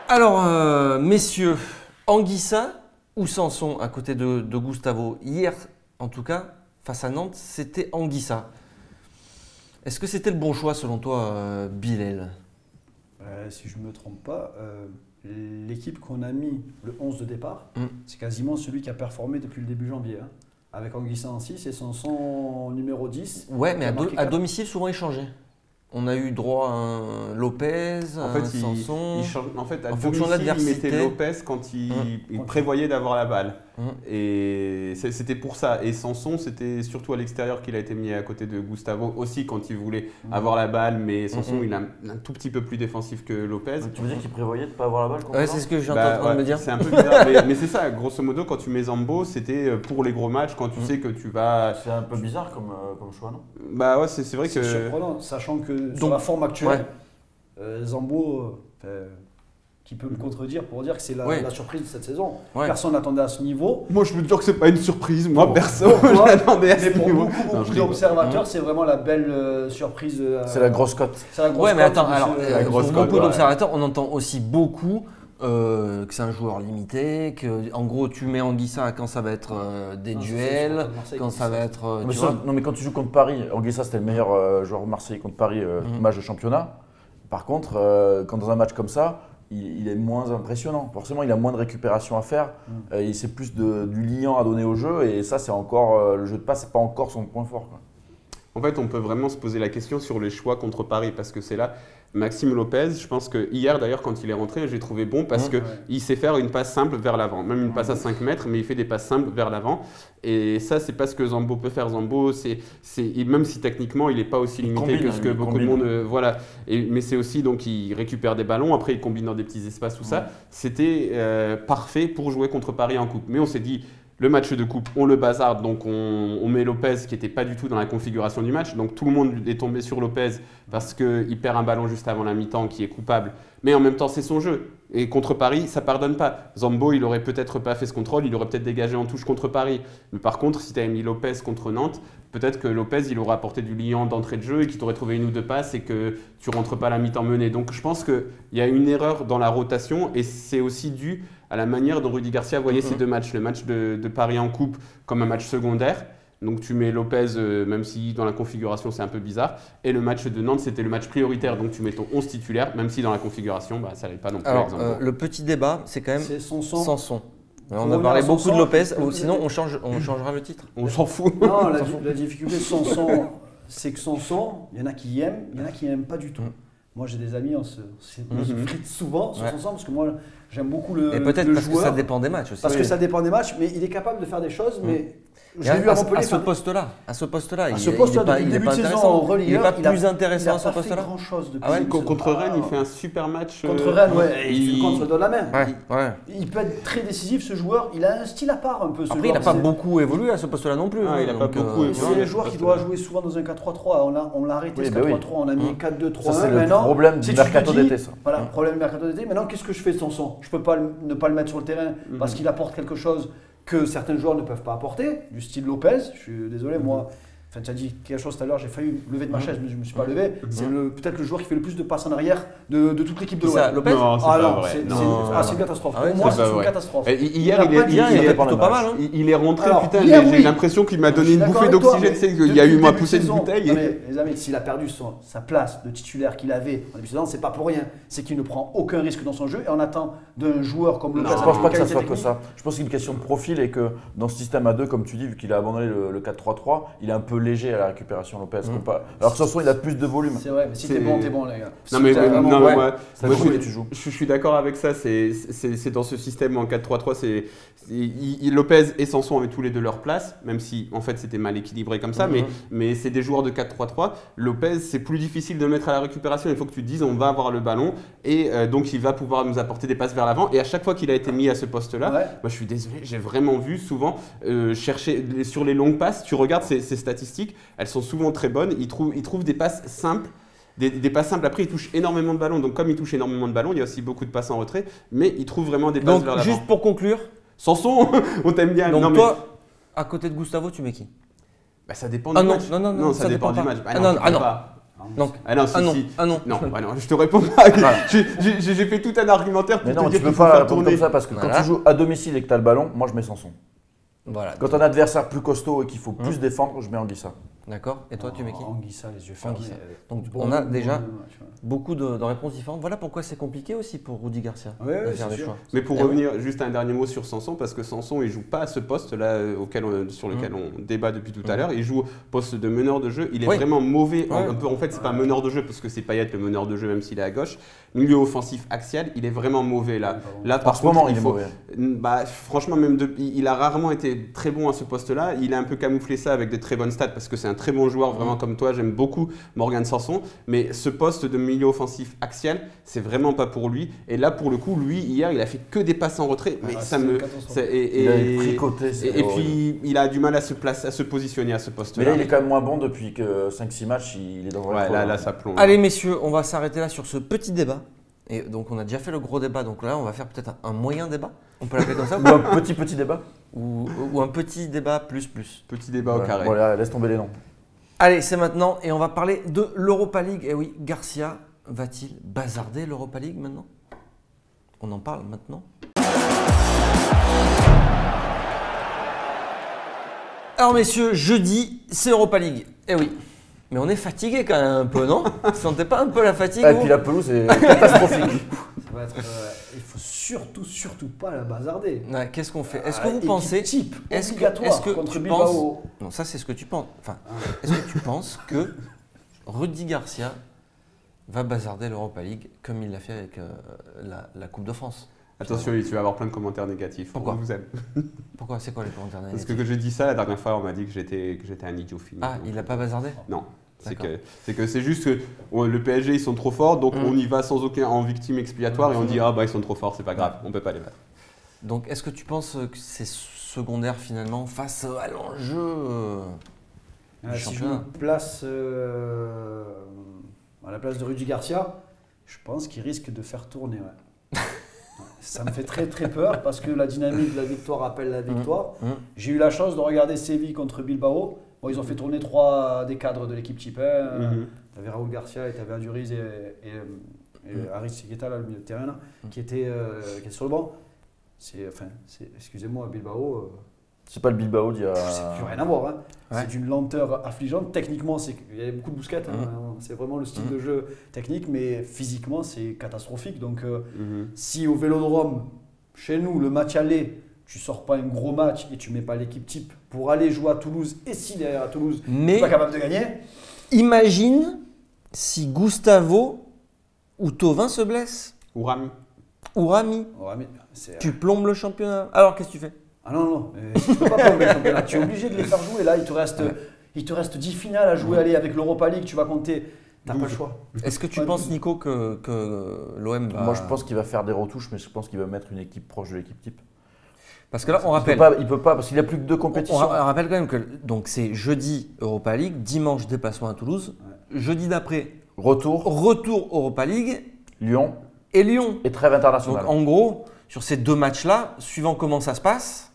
Alors, messieurs, Anguissa ou Sanson à côté de Gustavo? Hier, en tout cas, face à Nantes, c'était Anguissa. Est-ce que c'était le bon choix selon toi, Bilal? Si je ne me trompe pas, l'équipe qu'on a mis le 11 de départ, c'est quasiment celui qui a performé depuis le début janvier. Hein. Avec Anguissa en 6 et Sanson numéro 10. Ouais, mais qui a marqué à 4. domicile, souvent échangé. On a eu droit à un Lopez, En un fait, Sanson. en fait, à en fonction de domicile, il l'adversité. mettait Lopez quand il prévoyait d'avoir la balle. Et c'était pour ça. Et Sanson, c'était surtout à l'extérieur qu'il a été mis à côté de Gustavo aussi quand il voulait avoir la balle. Mais Sanson, il est un tout petit peu plus défensif que Lopez. Tu veux dire qu'il prévoyait de ne pas avoir la balle contre Ouais, Nantes c'est ce que j'ai Bah, en train de me ouais, dire. c'est un peu bizarre, mais c'est ça, grosso modo, quand tu mets Zambo, c'était pour les gros matchs, quand tu sais que tu vas. C'est un peu bizarre comme choix, non? Bah ouais, c'est vrai C'est que. surprenant, sachant que sur Donc, la forme actuelle, ouais. Zambo, qui peut me contredire pour dire que c'est Ouais. la surprise de cette saison. Ouais. Personne n'attendait à ce niveau. Moi, je veux te dire que c'est pas une surprise, moi, Bon. perso, Pour moi, je l'attendais à Mais ce pour niveau. beaucoup Non, je rigole. d'observateurs, c'est vraiment la belle surprise. C'est la grosse cote. C'est la grosse Ouais, mais cote attends, de alors, ce- la grosse sur cote, beaucoup ouais. d'observateurs, on entend aussi beaucoup que c'est un joueur limité, que en gros tu mets Anguissa quand ça va être des Non, c'est duels, sur Marseille quand qui ça dit va ça. être. Mais, tu vois. non, mais quand tu joues contre Paris, Anguissa c'était le meilleur joueur Marseille contre Paris, match de championnat. Par contre, quand dans un match comme ça, il est moins impressionnant. Forcément, il a moins de récupération à faire. C'est plus du liant à donner au jeu. Et ça, c'est encore le jeu de passe, c'est pas encore son point fort, quoi. En fait, on peut vraiment se poser la question sur les choix contre Paris, parce que c'est là. Maxime Lopez, je pense que hier d'ailleurs, quand il est rentré, j'ai trouvé bon parce que il sait faire une passe simple vers l'avant, même une passe à 5 mètres, mais il fait des passes simples vers l'avant. Et ça, c'est pas ce que Zambo peut faire. Zambo, même si techniquement, il n'est pas aussi limité combine, que ce que il beaucoup de combine. monde. Voilà. Mais c'est aussi, donc, il récupère des ballons, après, il combine dans des petits espaces, tout ça. C'était parfait pour jouer contre Paris en coupe. Mais on s'est dit. Le match de coupe, on le bazarde, donc on met Lopez qui n'était pas du tout dans la configuration du match. Donc tout le monde est tombé sur Lopez parce qu'il perd un ballon juste avant la mi-temps qui est coupable. Mais en même temps, c'est son jeu. Et contre Paris, ça ne pardonne pas. Zambo, il aurait peut-être pas fait ce contrôle, il aurait peut-être dégagé en touche contre Paris. Mais par contre, si tu avais mis Lopez contre Nantes, peut-être que Lopez, il aurait apporté du liant d'entrée de jeu et qu'il t'aurait trouvé une ou deux passes et que tu ne rentres pas à la mi-temps menée. Donc je pense qu'il y a une erreur dans la rotation et c'est aussi dû à la manière dont Rudy Garcia voyait ces deux matchs. Le match de Paris en coupe comme un match secondaire, Donc tu mets Lopez, même si dans la configuration c'est un peu bizarre. Et le match de Nantes, c'était le match prioritaire. Donc tu mets ton 11 titulaire, même si dans la configuration, ça n'allait pas non plus. Alors, exemple. le petit débat, c'est quand même C'est Sanson. Sanson. On Pour a parlé revenir à beaucoup de Sanson, Lopez, je- ou sinon on changera le titre. On s'en fout. Non, la difficulté de Sanson, c'est que Sanson, il y en a qui aiment, il y en a qui n'aiment pas du tout. Moi, j'ai des amis, on se frite souvent sur Ouais. Sanson parce que moi, j'aime beaucoup le Et peut-être le parce que joueur. ça dépend des matchs aussi. Parce que ça dépend des matchs, mais il est capable de faire des choses, mais Et je l'ai vu à Montpellier. à ce poste-là, À ce poste-là, depuis le début de saison en Il n'est relayeur, pas il a- plus intéressant à ce il a pas fait poste-là. grand-chose depuis. Ah ouais, le début de Contre saison. Rennes, il fait un super match. Contre Rennes, ouais, il contre donne la main. Ouais. Il peut être très décisif ce joueur, il a un style à part un peu ce Après, il joueur. n'a pas C'est- beaucoup évolué à ce poste-là non plus. Ah, il a pas beaucoup évolué. C'est un joueur qui doit jouer souvent dans un 4-3-3. On l'a arrêté Oui, ce bah oui. 4-3-3, on a mis 4-2-3-1. Ça, c'est le Maintenant, problème si du tu te mercato dis- d'été, ça. Voilà, problème du mercato d'été. Maintenant, qu'est-ce que je fais de Sanson? Je peux pas ne pas le mettre sur le terrain parce qu'il apporte quelque chose que certains joueurs ne peuvent pas apporter, du style Lopez. Je suis désolé, moi. Enfin, tu as dit quelque chose tout à l'heure, j'ai failli me lever de ma chaise, mais je ne me suis pas levé. C'est peut-être le joueur qui fait le plus de passes en arrière de toute l'équipe de Qui ça, l'OM. Lopez? Non, c'est Ah pas non, vrai. c'est Non. une catastrophe. Ah ouais, Pour moi, c'est c'est pas une vrai. catastrophe. Et hier, Il a pas Hier, il il était est pas plutôt mal pas mal. Hein. il est rentré, Alors, putain, hier, j'ai oui. l'impression qu'il m'a Je donné suis une d'accord bouffée avec toi, d'oxygène. mais C'est qu'il depuis y a eu le ma début de poussée de saison, bouteille. non, mais, les amis, s'il a perdu sa place de titulaire qu'il avait en début de saison, c'est pas pour rien. C'est qu'il ne prend aucun risque dans son jeu et on attend d'un joueur comme Lopez. Je pense pas que ça qualité soit que technique. ça. Je pense qu'il y a une question de profil et que dans ce système à deux, comme tu dis, vu qu'il a abandonné le 4-3-3, il est un peu léger à la récupération Lopez. Alors que Sanson, il a plus de volume. C'est vrai, mais si C'est- t'es bon, les gars. Non, mais Si t'es vraiment non, bon, mais moi, Ça moi, dépend où tu joues. je suis d'accord avec ça. C'est dans ce système en 4-3-3. Lopez et Sanson avaient tous les deux leur place, même si en fait c'était mal équilibré comme ça. Mais c'est des joueurs de 4-3-3. Lopez, c'est plus difficile de le mettre à la récupération. Il faut que tu te dises on va avoir le ballon et donc il va pouvoir nous apporter des passes vers l'avant. Et à chaque fois qu'il a été mis à ce poste-là, Ouais. moi je suis désolé, j'ai vraiment vu souvent chercher sur les longues passes. Tu regardes ces statistiques, elles sont souvent très bonnes. Il trouve des passes simples. Des passes simples, après il touche énormément de ballons, donc comme il touche énormément de ballons, il y a aussi beaucoup de passes en retrait, mais il trouve vraiment des passes Donc, vers l'avant. juste pour conclure, Sanson, on t'aime bien. donc non, mais toi, à côté de Gustavo, tu mets qui? bah, ça dépend Ah du non, match. non, ça ça dépend dépend du pas. match. Ah non, je ah peux non. pas. Donc, Ah non, si, ah non, si. ah non. Non, bah non, je te réponds pas. J'ai fait tout un argumentaire pour Mais te non, dire tu peux qu'il faut pas faire répondre tourner. comme ça parce que Voilà. quand tu joues à domicile et que tu as le ballon, moi je mets Sanson. Voilà. Quand un adversaire plus costaud et qu'il faut plus défendre, je mets Anguissa. D'accord. Et toi, tu mets qui? Anguissa, les yeux fermés. Anguissa. Donc, Bon, on a déjà bon, tu vois. beaucoup de réponses différentes. Voilà pourquoi c'est compliqué aussi pour Rudy Garcia Ouais, de ouais, faire c'est des sûr. choix. Mais pour Eh revenir juste un dernier mot sur Sanson, parce que Sanson il joue pas à ce poste là sur lequel on débat depuis tout à l'heure, il joue au poste de meneur de jeu, il est Oui. vraiment mauvais, Ouais. en fait c'est pas un meneur de jeu parce que c'est Payet le meneur de jeu même s'il est à gauche, milieu offensif axial, il est vraiment mauvais là. Là En par ce contre moment, il il est faut, mauvais. bah, franchement il a rarement été très bon à ce poste là, il a un peu camouflé ça avec des très bonnes stats parce que c'est un très bon joueur vraiment comme toi, j'aime beaucoup Morgan Sanson, mais ce poste de milieu offensif axial, c'est vraiment pas pour lui. Et là, pour le coup, lui, hier, il a fait que des passes en retrait. Mais Ah, ça c'est me. une catastrophe. Il a tricoté. Et puis, il a du mal à se positionner à ce Mais poste-là. là, il est quand même moins bon depuis que 5-6 matchs, il est dans le Ouais, creux, là, ça plombe. Allez messieurs, on va s'arrêter là sur ce petit débat. Et donc on a déjà fait le gros débat, donc là on va faire peut-être un moyen débat. On peut l'appeler comme ça Ou un petit débat. ou un petit débat plus. Petit débat au Ouais. carré. Voilà, laisse tomber les noms. Allez, c'est maintenant et on va parler de l'Europa League. Et oui, Garcia va-t-il bazarder l'Europa League maintenant? On en parle maintenant. Alors messieurs, jeudi, c'est Europa League. Eh oui, mais on est fatigué quand même un peu, non? Vous sentez pas un peu la fatigue Et vous puis la pelouse est catastrophique. Ça va être, il faut surtout pas la bazarder. Ouais, qu'est-ce qu'on fait? Est-ce que vous Équipe pensez type est-ce obligatoire que contre tu Bilbao. penses Non, ça c'est ce que tu penses. Enfin, est-ce que tu penses que Rudy Garcia va bazarder l'Europa League comme il l'a fait avec la Coupe de France? Attention, tu vas avoir plein de commentaires négatifs. Pourquoi On vous aime. Pourquoi? C'est quoi les commentaires Parce négatifs que j'ai dit ça la dernière fois, on m'a dit que j'étais un idiot fini. Ah, il l'a pas bazardé? Non. C'est D'accord. que c'est juste que le PSG ils sont trop forts, donc on y va sans aucun en victime expiatoire et on dit ah bah ils sont trop forts, c'est pas grave, on peut pas les battre. Donc, est-ce que tu penses que c'est secondaire finalement face à l'enjeu du Si je championnat? me place à la place de Rudy Garcia, je pense qu'il risque de faire tourner. Ouais. Ça me fait très peur parce que la dynamique de la victoire appelle la victoire. J'ai eu la chance de regarder Séville contre Bilbao. Bon, ils ont fait tourner 3 des cadres de l'équipe type. Tu avais Raúl Garcia et tu avais Aduriz et Haris Segueta, là, le milieu de terrain, là, qui était sur le banc. Excusez-moi, Bilbao, C'est pas le Bilbao d'il y a. C'est plus rien à voir. Hein. Ouais. C'est d'une lenteur affligeante. Techniquement, il y a beaucoup de bousquettes. Hein. C'est vraiment le style de jeu technique, mais physiquement, c'est catastrophique. Donc, si au Vélodrome, chez nous, le match aller, tu sors pas un gros match et tu mets pas l'équipe type pour aller jouer à Toulouse, et si derrière à Toulouse, tu n'es pas capable de gagner. Imagine si Gustavo ou Thauvin se blessent. Ou Rami. Ou Rami. Ouais, mais c'est- Tu plombes le championnat. Alors, qu'est-ce que tu fais? Ah non, tu peux pas plomber le championnat. Tu es obligé de les faire jouer. Là, il te reste 10 finales à jouer. Allez, avec l'Europa League, tu vas compter. Tu n'as pas le choix. Est-ce que tu penses, Nico, que l'OM va… Moi, je pense qu'il va faire des retouches, mais je pense qu'il va mettre une équipe proche de l'équipe type. Parce que là, on rappelle… Il peut pas, parce qu'il n'y a plus que 2 compétitions. On rappelle quand même que donc c'est jeudi Europa League, dimanche déplacement à Toulouse, jeudi d'après Retour, Europa League Lyon et Lyon. et trêve internationale. Donc en gros, sur ces 2 matchs-là, suivant comment ça se passe…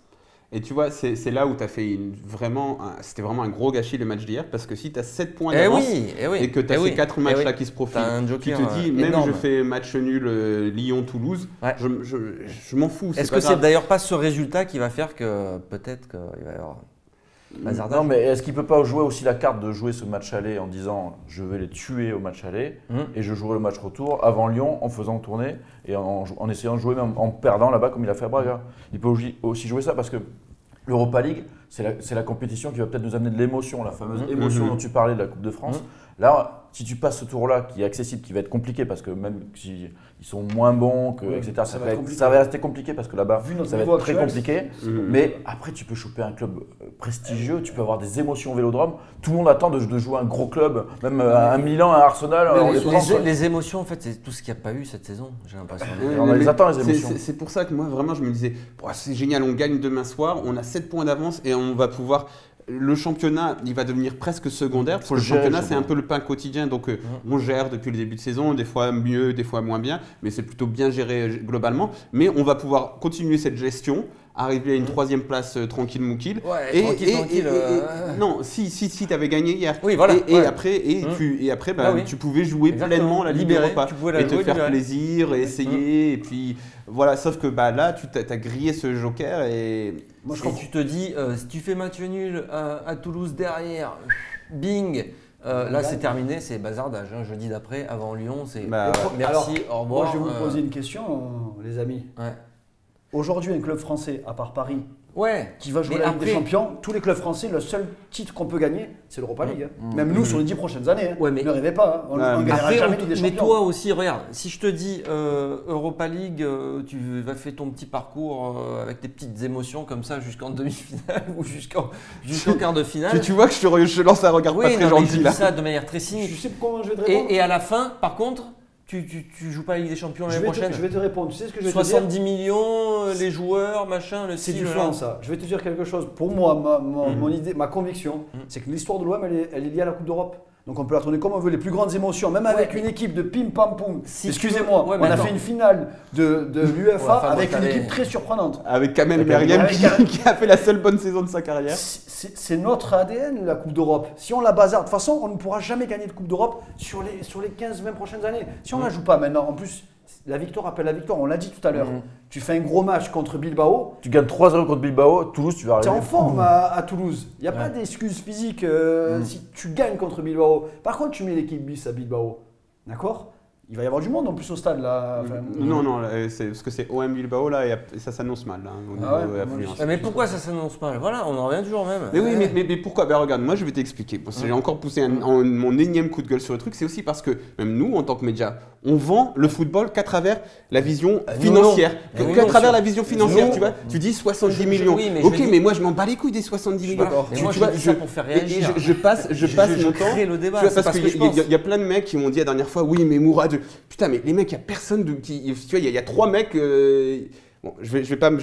Et tu vois, c'est là où tu as fait c'était vraiment un gros gâchis le match d'hier, parce que si tu as 7 points Eh d'avance oui, et que tu as ces 4 matchs-là qui se profilent, T'as un tu joker, te dis, même énorme. je fais match nul Lyon-Toulouse, Ouais. je m'en fous. Est-ce pas que c'est grave. d'ailleurs pas ce résultat qui va faire que peut-être qu'il va y avoir bazardage? Non, mais est-ce qu'il peut pas jouer aussi la carte de jouer ce match aller en disant je vais les tuer au match aller et je jouerai le match retour avant Lyon en faisant tourner et en essayant de jouer même en perdant là-bas comme il a fait à Braga. Il peut aussi jouer ça parce que l'Europa League, c'est la compétition qui va peut-être nous amener de l'émotion, la fameuse émotion dont tu parlais de la Coupe de France. Là, si tu passes ce tour-là qui est accessible, qui va être compliqué parce que même si ils sont moins bons, etc., ça va rester compliqué parce que là-bas, Vu notre ça va niveau être très actuel, compliqué. Mais après, tu peux choper un club prestigieux, tu peux avoir des émotions au Vélodrome. Tout le monde attend de jouer un gros club, même un Milan, un Arsenal. Mais on les prend, quoi. les émotions, en fait, c'est tout ce qu'il n'y a pas eu cette saison, j'ai l'impression. Ouais, On mais les attend, les émotions. C'est pour ça que moi, vraiment, je me disais, c'est génial, on gagne demain soir, on a 7 points d'avance et on va pouvoir. Le championnat, il va devenir presque secondaire. Pour le championnat, c'est un peu le pain quotidien. Donc, on gère depuis le début de saison, des fois mieux, des fois moins bien, mais c'est plutôt bien géré globalement. Mais on va pouvoir continuer cette gestion, arriver à une 3e place tranquille mouquille. Ouais, tranquille. Non, si tu avais gagné hier. Oui, voilà. Et Ouais. après, Oui. tu pouvais jouer Exactement. pleinement la Ligue Libéré, Europa tu pouvais la et te jouer faire libéré. plaisir et essayer. Et puis voilà, sauf que là, tu as grillé ce joker et. Moi, je Et comprends. tu te dis, si tu fais match nul à Toulouse derrière, bing, là c'est terminé, c'est bazardage. Hein. Jeudi d'après, avant Lyon, c'est Bah, merci, au revoir. Moi, je vais vous poser une question, les amis. Ouais. Aujourd'hui, un club français, à part Paris, Ouais. qui va jouer Mais la Ligue des après- Champions, tous les clubs français, le seul titre qu'on peut gagner, c'est l'Europa League. hein. Même nous, sur les 10 prochaines années. hein. Ouais, mais- Ne rêvez pas, hein. On ne gagnera Après, jamais Ligue des mais Champions. toi aussi, regarde, si je te dis Europa League, tu vas faire ton petit parcours avec tes petites émotions comme ça jusqu'en demi-finale ou jusqu'en quart de finale. Tu vois que je lance un regard Oui, pas très non, mais je gentil dis là. ça de manière très Je cynique. sais comment je vais te répondre. Et à la fin, par contre, tu joues pas la Ligue des Champions je l'année vais prochaine. te répondre. Tu sais ce que je vais te dire 70 millions, les joueurs, machin, le C'est style, du là. flanc, ça. Je vais te dire quelque chose. Pour moi, mon idée, ma conviction, c'est que l'histoire de l'OM, elle est liée à la Coupe d'Europe. Donc on peut la tourner comme on veut, les plus grandes émotions, même avec mais- une équipe de pim pam poum. Si Excusez-moi, tu veux- ouais, on mais a attends. fait une finale de l'UEFA enfin, avec bon, une t'avais- équipe très surprenante. Avec Kamel Avec Meriem Avec qui a fait la seule bonne saison de sa carrière. C'est notre ADN, la Coupe d'Europe. Si on la bazarde, de toute façon, on ne pourra jamais gagner de Coupe d'Europe sur les 15-20 prochaines années. Si on ne la joue pas maintenant, en plus, la victoire appelle la victoire, on l'a dit tout à l'heure. Tu fais un gros match contre Bilbao, Tu gagnes 3-0 contre Bilbao, Toulouse, tu vas tu es arriver. en forme à Toulouse. Il n'y a pas d'excuse physique si tu gagnes contre Bilbao. Par contre, tu mets l'équipe bis à Bilbao. D'accord? Il va y avoir du monde en plus au stade là. Enfin, Non, c'est parce que c'est OM Bilbao là et ça s'annonce mal. Là, au Ah niveau ouais, affluence. Mais pourquoi ça s'annonce pas? Voilà, on en revient toujours au même. Mais oui, Ouais. mais pourquoi? Ben regarde, moi je vais t'expliquer. Parce que j'ai encore poussé mon énième coup de gueule sur le truc. C'est aussi parce que même nous, en tant que médias, on vend le football qu'à travers la vision financière. non. Qu'à Non, travers non. la vision financière, Non. tu vois. Tu dis 70 millions. oui, mais je Ok, dis- mais moi je m'en bats les couilles des 70 millions. d'accord. Mais moi, Tu je vois, dis ça pour faire réagir. et je passe mon temps. crée le débat, Tu vois, c'est parce parce que je qu'il pense. y a plein de mecs qui m'ont dit la dernière fois, oui, mais Mourad, putain, mais les mecs, il y a personne qui, tu vois, il y a 3 mecs. Bon, je vais pas me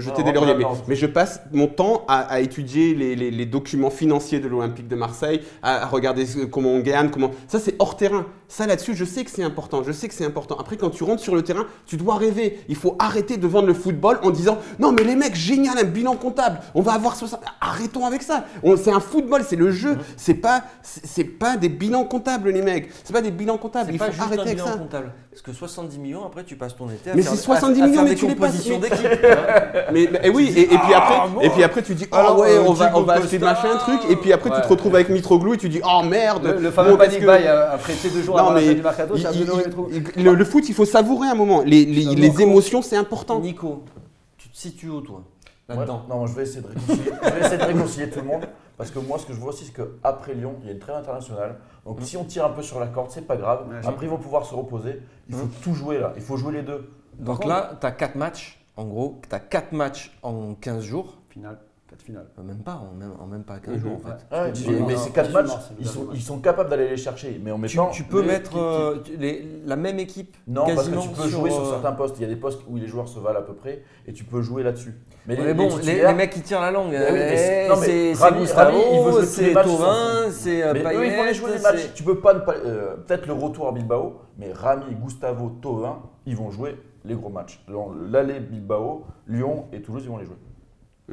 jeter Non, des lauriers, attends. mais je passe mon temps à étudier les documents financiers de l'Olympique de Marseille, à regarder comment on gagne, ça c'est hors terrain. Ça là-dessus, je sais que c'est important. Après, quand tu rentres sur le terrain, tu dois rêver. Il faut arrêter de vendre le football en disant non mais les mecs, génial, un bilan comptable. On va avoir 60. Arrêtons avec ça. C'est un football, c'est le jeu. C'est pas des bilans comptables les mecs. C'est pas des bilans comptables. C'est Il pas faut juste arrêter un avec bilan ça. comptable. Parce que 70 millions, après, tu passes ton été à Mais faire, c'est 70 à millions, faire mais des tu les passes, compositions mais- d'équipe. Et oui, et puis après tu dis Alors, ouais, on va Diego acheter Costa. machin truc, et puis après tu te retrouves avec Mitroglou et tu dis oh merde. Le fameux bon, parce panic que- buy après ces 2 jours Non, avant la mais fin du mercato, c'est un peu le trou. le foot, il faut savourer un moment. Les émotions, c'est important. Nico, tu te situes où, toi, Moi, là-dedans? non, moi, je vais essayer de réconcilier, je vais essayer de réconcilier tout le monde. Parce que moi, ce que je vois aussi, c'est qu'après Lyon, il y a une trêve internationale. Donc, si on tire un peu sur la corde, c'est pas grave. Ouais, Après, ils vont pouvoir se reposer. Il faut tout jouer là. Il faut jouer les deux. Donc là, tu as 4 matchs. En gros, tu as 4 matchs en 15 jours. Finale, 4 finales. Même pas, en même pas 15 jours, en fait. Ah ouais, dis- mais non, ces 4 18 matchs, mars, ils sont capables d'aller les chercher. Mais en mettant. Tu peux les- mettre la même équipe Non, parce que quasiment tu peux jouer sur euh, certains postes. Il y a des postes où les joueurs se valent à peu près et tu peux jouer là-dessus. Mais bon, titulaires- les mecs qui tirent la langue, Mais oui, mais non, mais c'est Rami, Gustavo, il veut jouer tous les c'est matchs, Thauvin, ils s'en c'est Mais Payet. eux, ils vont aller jouer les matchs. Tu peux pas ne pas. Peut-être le retour à Bilbao, mais Rami, Gustavo, Thauvin, ils vont jouer les gros matchs. L'aller Bilbao, Lyon et Toulouse, ils vont les jouer.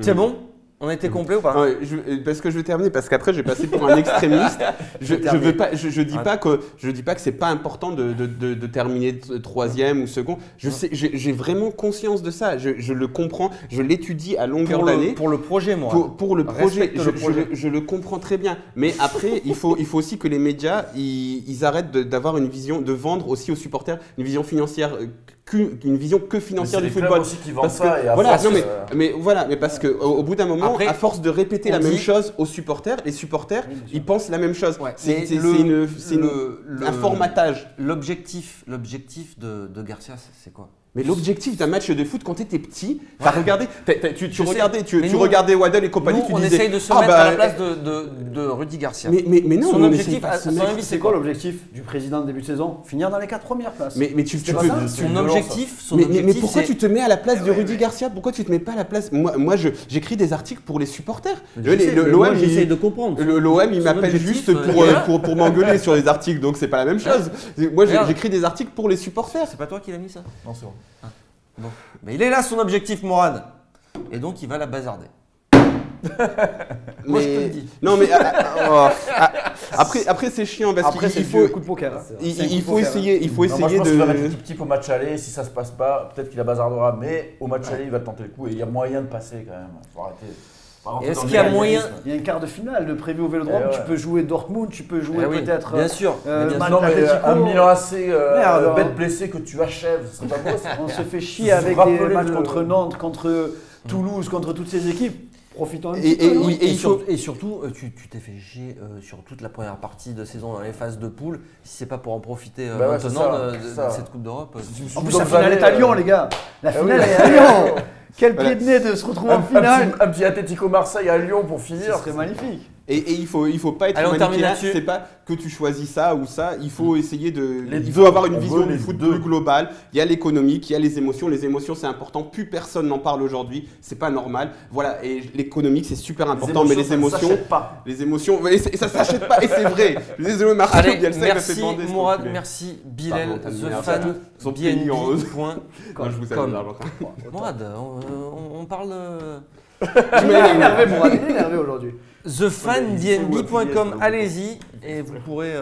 C'est bon? On a été complet ou pas? Ouais, parce que je vais terminer, parce qu'après je vais passer pour un extrémiste. Je dis pas que c'est pas important de terminer troisième ou second. J'ai vraiment conscience de ça. Je le comprends. Je l'étudie à longueur d'année. Pour le projet, moi. Pour le projet, Respecte le projet. je le comprends très bien. Mais après, il faut aussi que les médias ils arrêtent d'avoir une vision, de vendre aussi aux supporters une vision financière, une vision que financière Mais du c'est les clubs football. aussi qui vendent Parce ça que, et à voilà, force, non, mais parce que au bout d'un moment, Après, à force de répéter on la même dit- chose aux supporters, les supporters, Oui, bien sûr. ils pensent la même chose. Ouais, C'est mais un formatage. L'objectif de Garcia, c'est quoi? Mais l'objectif d'un match de foot quand tu étais petit, t'as regardé, tu Je sais. regardais, Mais tu nous- regardais Waddle et compagnie, Nous, tu on disais essaye de se ah, mettre bah, à la place de Rudy Garcia. mais non, Son on objectif, essaye pas de se son mettre- avis, C'est quoi l'objectif du président de début de saison? Finir dans les 4 premières places. mais tu C'est peux. pas ça C'est Son violent, objectif, Mais pourquoi c'est- tu te mets à la place de Rudy Garcia? Pourquoi tu te mets pas à la place? Moi, j'écris des articles pour les supporters. L'OM, j'essaye de comprendre. l'OM, il Son m'appelle objectif, juste pour m'engueuler sur les articles, donc c'est pas la même chose. Moi, Regarde. j'écris des articles pour les supporters. C'est pas toi qui l'as mis ça? Non, c'est bon. Bon. Mais il est là son objectif, Mourad. Et donc il va la bazarder. Moi, je te le dis. Non, mais après c'est chiant parce Après, c'est qu'il le faut. coup de poker. hein. Il C'est un coup il de faut poker, essayer, il faut Non, moi, je essayer pense qu'il va mettre de. l'équipe type au match aller. Si ça se passe pas, peut-être qu'il la bazardera, mais au match aller, il va tenter le coup et il y a moyen de passer quand même. Faut arrêter. Faut rentrer Est-ce dans qu'il y a le moyen- réalisme. Il y a un quart de finale de prévu au Vélodrome. Eh ouais. Tu peux jouer Dortmund, tu peux jouer Eh oui, peut-être. bien sûr. Mais bien Man Non, mais Atletico. un Milan AC Merde, bête blessé que tu achèves, ce serait pas beau ça. On se fait Vous chier avec vous des rappelez matchs le- contre Nantes, contre Toulouse, contre toutes ces équipes. Profitons un Et- petit peu. et- non oui, Et, il faut- surtout, tu t'es fait chier sur toute la première partie de saison dans les phases de poule. Si c'est pas pour en profiter Bah ouais, c'est maintenant ça, de c'est ça. cette Coupe d'Europe. En plus, Comme la finale jamais, est à Lyon, les gars. La Ah oui. finale est à Lyon. Quel pied de nez de se retrouver en finale. Un petit Atlético Marseille à Lyon pour Ce finir. serait magnifique. Et il faut pas être Allez, on termine manichéen. là-dessus. C'est pas que tu choisis ça ou ça. Il faut essayer de. Les Il deux. faut avoir une On vision veut du les foot deux. plus globale. Il y a l'économique, il y a les émotions. Les émotions, c'est important. Plus personne n'en parle aujourd'hui. C'est pas normal. Voilà. Et l'économique, c'est super important. Mais les ça ne émotions, s'achète pas. et ça s'achète pas. Et c'est vrai. Je suis désolé, Marcel Allez, Bielsa, il m'a fait merci demander. ce Mourad, enculé. merci Bilal, Pardon, t'as mis un peu son pays en thefan.bnb.com. Moi, je vous salue, l'Argentin. Mourad, on parle Il est énervé, Mourad. Il est énervé aujourd'hui. thefan.bnb.com. Allez-y et vous pourrez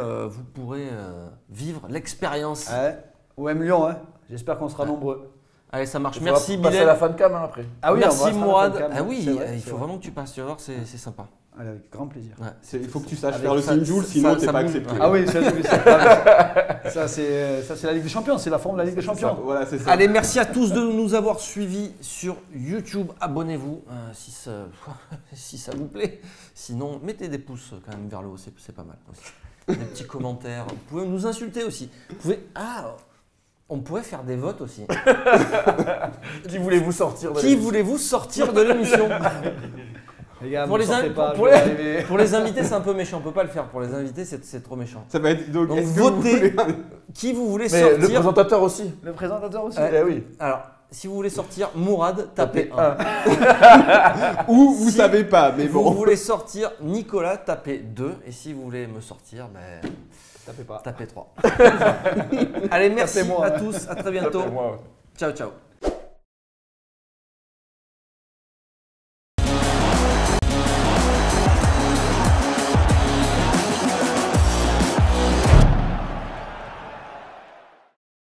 vivre l'expérience. Ouais. OM Lyon, hein. J'espère qu'on sera nombreux. Allez, ça marche. Il Merci faudra passer à la Bilal. fan cam hein, après. Ah oui, Merci on va se Mourad. faire un Ah oui, c'est vrai, il c'est faut vrai. vraiment que tu passes, tu vas voir, c'est sympa. Allez, avec grand plaisir. Ouais. Il faut que tu saches Avec faire le ça- signe Joule, ça- sinon ça t'es pas bouge. accepté. Ah oui, ça c'est la Ligue des Champions, c'est la forme de la Ligue des Champions. Voilà, c'est ça. Allez, merci à tous de nous avoir suivis sur YouTube. Abonnez-vous si ça vous plaît. Sinon, mettez des pouces quand même vers le haut, c'est pas mal aussi. Des petits commentaires. Vous pouvez nous insulter aussi. Vous pouvez... on pourrait faire des votes aussi. Qui voulez-vous sortir de Qui voulez-vous sortir de l'émission? Les gars, Pour me les sortez in- pas, pour je les- vais arriver. Pour les invités, c'est un peu méchant. On peut pas le faire. Pour les invités, c'est trop méchant. Ça va être donc. Donc, est-ce que vous votez. voulez- Qui vous voulez Mais le sortir? présentateur aussi. Le présentateur aussi. Ouais. Eh oui. Alors, si vous voulez sortir Mourad, tapez 1. Ou vous Si savez pas, mais Vous bon. voulez sortir Nicolas, tapez 2. Et si vous voulez me sortir, Tapez pas. tapez 3. Allez, merci Tapez-moi, à ouais. tous. À très bientôt. Moi, ouais. Ciao, ciao.